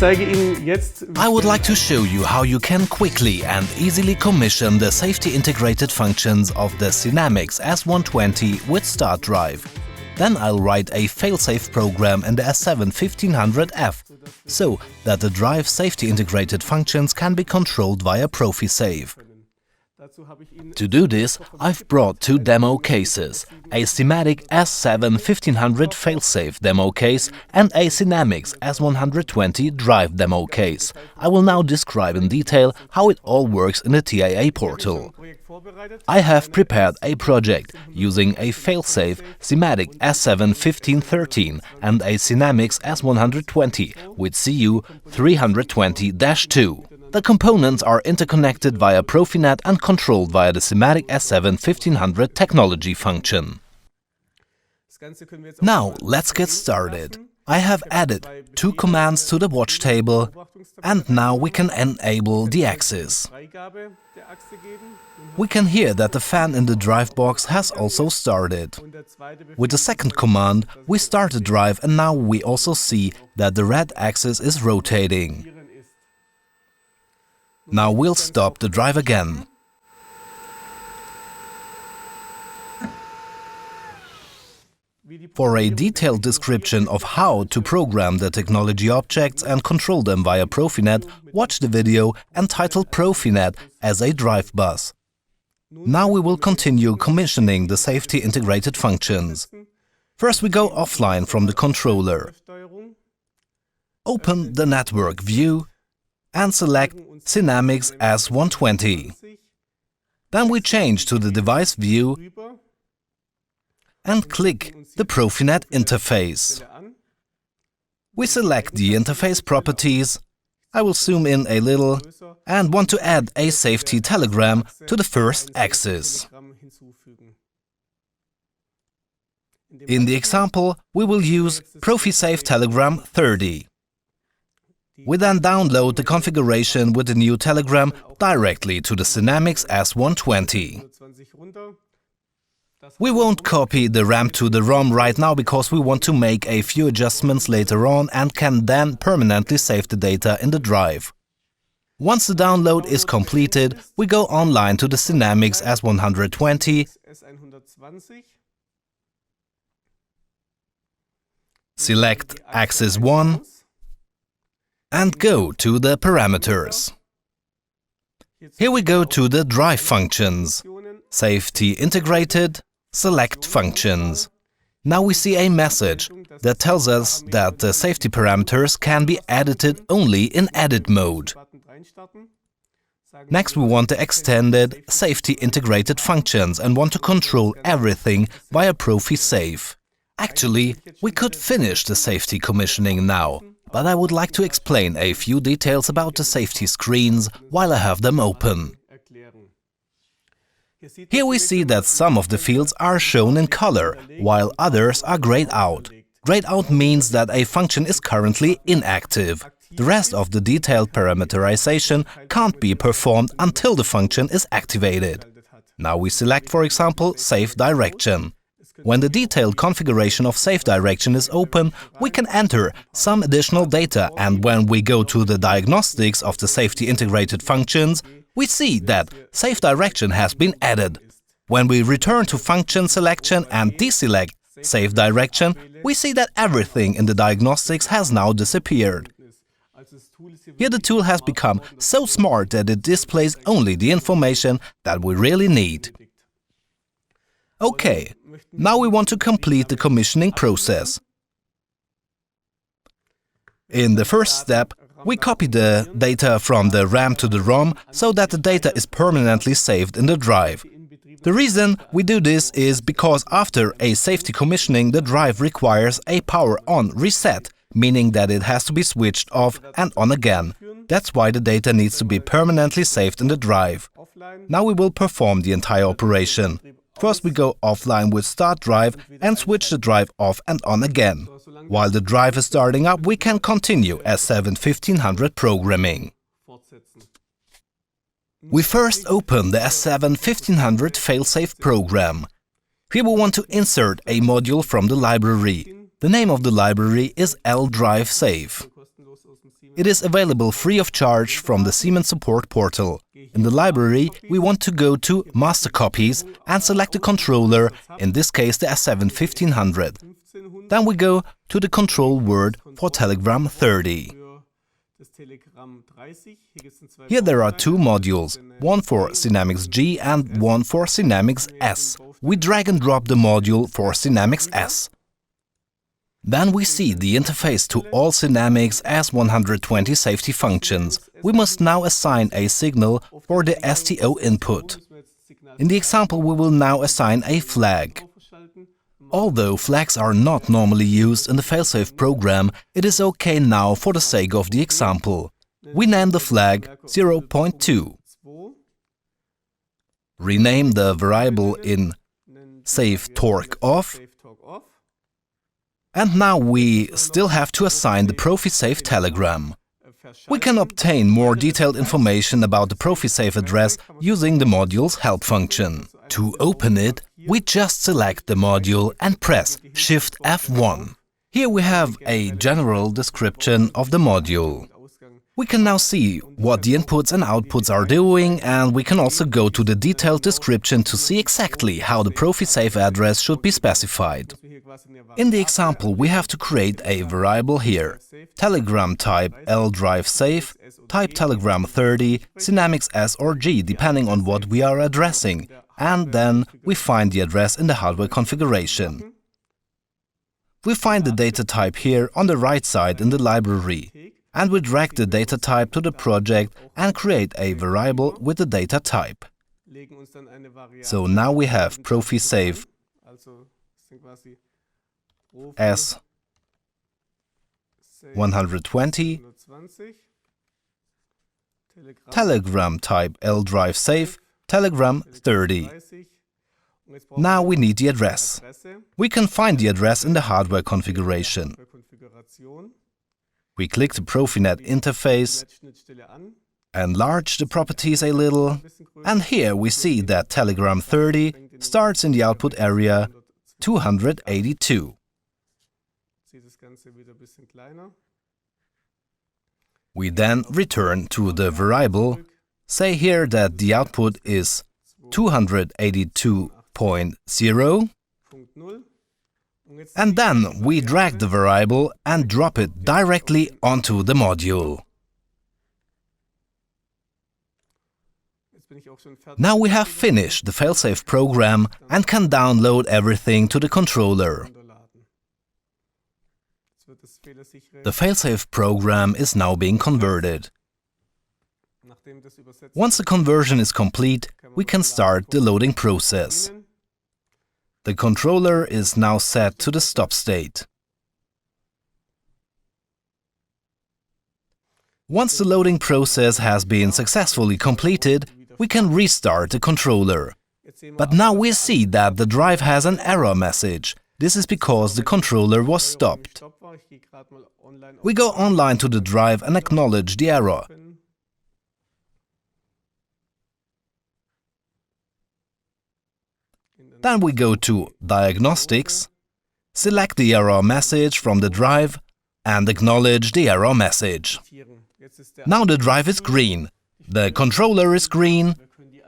I would like to show you how you can quickly and easily commission the safety integrated functions of the SINAMICS S120 with StartDrive. Then I'll write a failsafe program in the S7-1500F, so that the drive safety integrated functions can be controlled via ProfiSafe. To do this, I've brought two demo cases, a SINAMICS S7-1500 failsafe demo case and a SINAMICS S120 drive demo case. I will now describe in detail how it all works in the TAA portal. I have prepared a project using a failsafe SINAMICS S7-1513 and a SINAMICS S120 with CU 320-2. The components are interconnected via Profinet and controlled via the SINAMICS S7-1500 technology function. Now let's get started. I have added two commands to the watch table, and now we can enable the axis. We can hear that the fan in the drive box has also started. With the second command, we start the drive, and now we also see that the red axis is rotating. Now we'll stop the drive again. For a detailed description of how to program the technology objects and control them via Profinet, watch the video entitled Profinet as a drive bus. Now we will continue commissioning the safety integrated functions. First we go offline from the controller. Open the network view and select SINAMICS S120. Then we change to the device view and click the Profinet interface. We select the interface properties. I will zoom in a little and want to add a safety telegram to the first axis. In the example, we will use ProfiSafe Telegram 30. We then download the configuration with the new telegram directly to the SINAMICS S120. We won't copy the RAM to the ROM right now because we want to make a few adjustments later on and can then permanently save the data in the drive. Once the download is completed, we go online to the SINAMICS S120, select Axis 1 and go to the parameters. Here we go to the drive functions, safety integrated, select functions. Now we see a message that tells us that the safety parameters can be edited only in edit mode. Next we want the extended safety integrated functions and want to control everything via ProfiSafe. Actually, we could finish the safety commissioning now, but I would like to explain a few details about the safety screens while I have them open. Here we see that some of the fields are shown in color, while others are grayed out. Grayed out means that a function is currently inactive. The rest of the detailed parameterization can't be performed until the function is activated. Now we select, for example, Safe Direction. When the detailed configuration of safe direction is open, we can enter some additional data, and when we go to the diagnostics of the safety integrated functions, we see that safe direction has been added. When we return to function selection and deselect safe direction, we see that everything in the diagnostics has now disappeared. Here the tool has become so smart that it displays only the information that we really need. Okay, now we want to complete the commissioning process. In the first step, we copy the data from the RAM to the ROM so that the data is permanently saved in the drive. The reason we do this is because after a safety commissioning, the drive requires a power-on reset, meaning that it has to be switched off and on again. That's why the data needs to be permanently saved in the drive. Now we will perform the entire operation. First we go offline with StartDrive and switch the drive off and on again. While the drive is starting up, we can continue S7-1500 programming. We first open the S7-1500 failsafe program. Here we want to insert a module from the library. The name of the library is StartDrive Safe. It is available free of charge from the Siemens support portal. In the library, we want to go to Master Copies and select the controller, in this case the S7 1500. Then we go to the control word for Telegram 30. Here there are two modules, one for SINAMICS G and one for SINAMICS S. We drag and drop the module for SINAMICS S. Then we see the interface to all SINAMICS S120 safety functions. We must now assign a signal for the STO input. In the example, we will now assign a flag. Although flags are not normally used in the failsafe program, it is okay now for the sake of the example. We name the flag 0.2. Rename the variable in save torque off. And now we still have to assign the ProfiSafe telegram. We can obtain more detailed information about the ProfiSafe address using the module's help function. To open it, we just select the module and press Shift F1. Here we have a general description of the module. We can now see what the inputs and outputs are doing, and we can also go to the detailed description to see exactly how the ProfiSafe address should be specified. In the example, we have to create a variable here. Telegram type StartDrive safe, type Telegram 30, SINAMICS S or G, depending on what we are addressing, and then we find the address in the hardware configuration. We find the data type here on the right side in the library, and we drag the data type to the project and create a variable with the data type. So now we have ProfiSafe S120, Telegram type StartDrive safe, Telegram 30. Now we need the address. We can find the address in the hardware configuration. We click the Profinet interface, enlarge the properties a little, and here we see that Telegram 30 starts in the output area 282. We then return to the variable, say here that the output is 282.0, and then we drag the variable and drop it directly onto the module. Now we have finished the failsafe program and can download everything to the controller. The failsafe program is now being converted. Once the conversion is complete, we can start the loading process. The controller is now set to the stop state. Once the loading process has been successfully completed, we can restart the controller. But now we see that the drive has an error message. This is because the controller was stopped. We go online to the drive and acknowledge the error. Then we go to Diagnostics, select the error message from the drive and acknowledge the error message. Now the drive is green, the controller is green,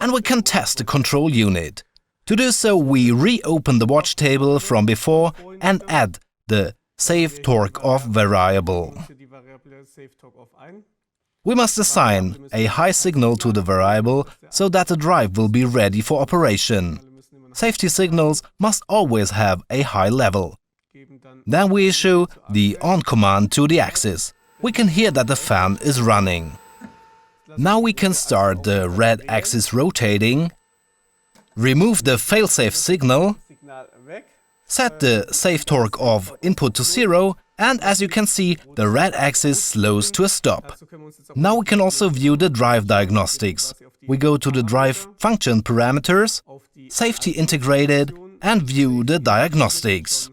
and we can test the control unit. To do so, we reopen the watch table from before and add the save torque off variable. We must assign a high signal to the variable so that the drive will be ready for operation. Safety signals must always have a high level. Then we issue the on command to the axis. We can hear that the fan is running. Now we can start the red axis rotating, remove the failsafe signal, set the save torque of input to 0, and as you can see, the red axis slows to a stop. Now we can also view the drive diagnostics. We go to the drive function parameters, safety integrated, and view the diagnostics.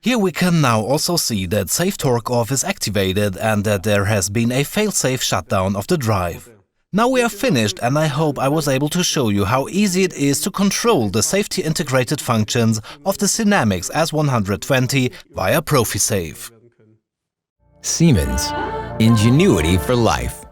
Here we can now also see that save torque off is activated and that there has been a failsafe shutdown of the drive. Now we are finished, and I hope I was able to show you how easy it is to control the safety integrated functions of the SINAMICS S120 via ProfiSafe. Siemens. Ingenuity for life.